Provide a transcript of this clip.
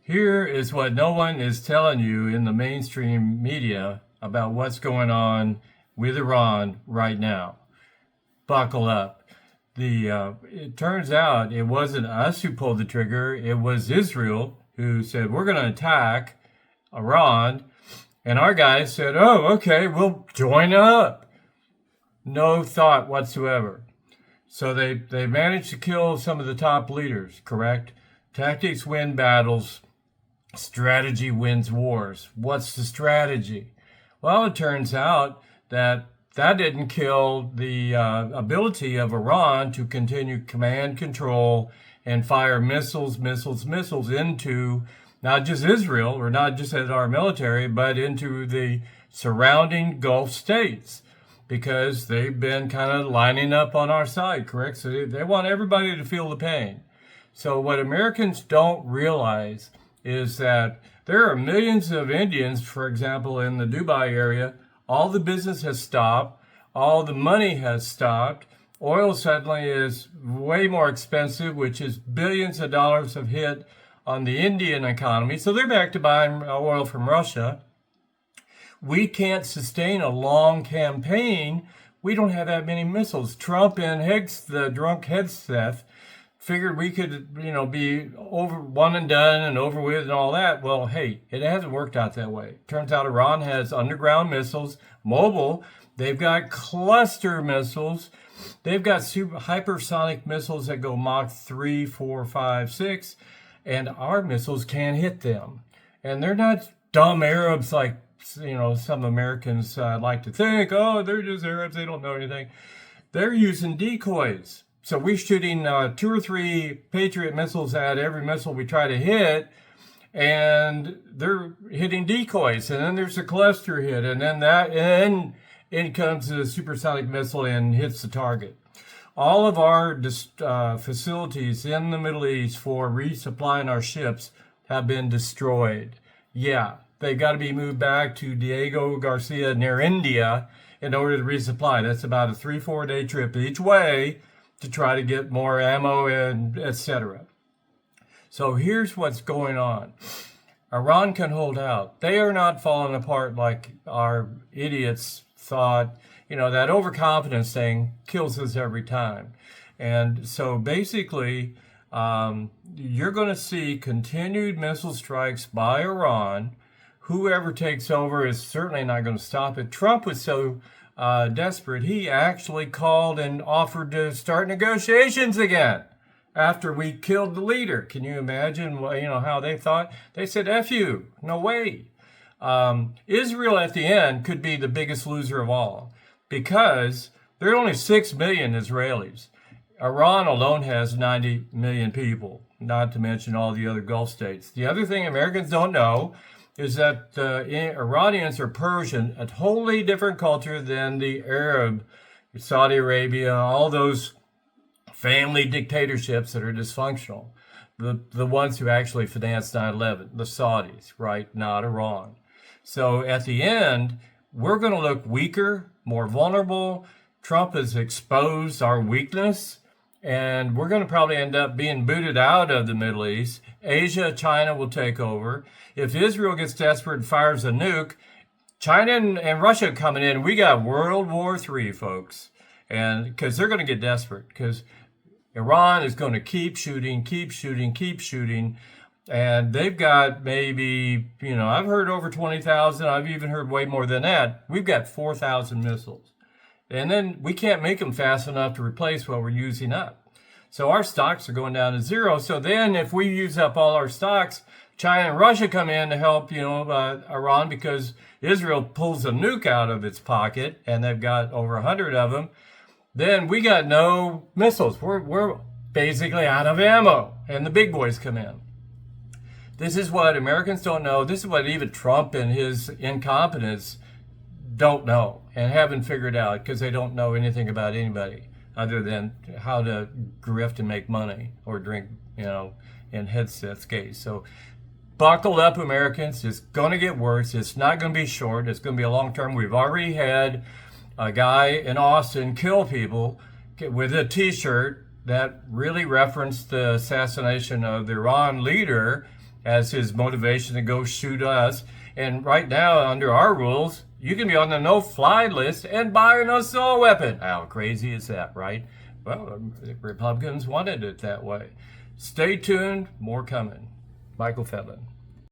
Here is what no one is telling you in the mainstream media about what's going on with Iran right now. Buckle up. It turns out it wasn't us who pulled the trigger. It was Israel who said, we're going to attack Iran. And our guys said, oh, okay, we'll join up. No thought whatsoever. So they managed to kill some of the top leaders, correct? Tactics win battles. Strategy wins wars. What's the strategy? Well, it turns out that didn't kill the ability of Iran to continue command control and fire missiles into not just Israel, or not just at our military, but into the surrounding Gulf states, because they've been kind of lining up on our side, correct? So they want everybody to feel the pain. So what Americans don't realize is that there are millions of Indians, for example, in the Dubai area. All the business has stopped. All the money has stopped. Oil suddenly is way more expensive, which is billions of dollars have hit on the Indian economy. So they're back to buying oil from Russia. We can't sustain a long campaign. We don't have that many missiles. Trump and the drunk Hegseth figured we could, be over one and done and over with and all that. Well, hey, it hasn't worked out that way. Turns out Iran has underground missiles, mobile. They've got cluster missiles. They've got hypersonic missiles that go Mach 3, 4, 5, 6, and our missiles can't hit them. And they're not dumb Arabs like, some Americans like to think. Oh, they're just Arabs. They don't know anything. They're using decoys. So we're shooting 2 or 3 Patriot missiles at every missile we try to hit, and they're hitting decoys. And then there's a cluster hit, and then in comes the supersonic missile and hits the target. All of our facilities in the Middle East for resupplying our ships have been destroyed. Yeah, they've got to be moved back to Diego Garcia near India in order to resupply. That's about a 3-4 day trip each way to try to get more ammo and etc. So here's what's going on. Iran can hold out. They are not falling apart like our idiots thought. That overconfidence thing kills us every time. And so basically, you're going to see continued missile strikes by Iran. Whoever takes over is certainly not going to stop it. Trump was so desperate, he actually called and offered to start negotiations again after we killed the leader. Can you imagine, how they thought? They said, F you, no way. Israel at the end could be the biggest loser of all, because there are only 6 million Israelis. Iran alone has 90 million people, not to mention all the other Gulf states. The other thing Americans don't know is that the Iranians are Persian, a totally different culture than the Arab, Saudi Arabia, all those family dictatorships that are dysfunctional. The ones who actually financed 9/11, the Saudis, right? Not Iran. So at the end, we're going to look weaker, more vulnerable. Trump has exposed our weakness, and we're going to probably end up being booted out of the Middle East. Asia, China will take over. If Israel gets desperate and fires a nuke, China and Russia coming in, we got World War III, folks. And because they're going to get desperate, because Iran is going to keep shooting. And they've got maybe, I've heard over 20,000. I've even heard way more than that. We've got 4,000 missiles. And then we can't make them fast enough to replace what we're using up. So our stocks are going down to zero. So then if we use up all our stocks, China and Russia come in to help, Iran, because Israel pulls a nuke out of its pocket, and they've got over 100 of them. Then we got no missiles. We're basically out of ammo, and the big boys come in. This is what Americans don't know. This is what even Trump and his incompetence don't know and haven't figured out, because they don't know anything about anybody other than how to grift and make money or drink, in Hegseth's case. So buckle up, Americans. It's going to get worse. It's not going to be short. It's going to be a long term. We've already had a guy in Austin kill people with a T-shirt that really referenced the assassination of the Iran leader, as his motivation to go shoot us. And right now, under our rules, you can be on the no-fly list and buy an assault weapon. How crazy is that, right? Well, Republicans wanted it that way. Stay tuned, more coming. Michael Fedlin.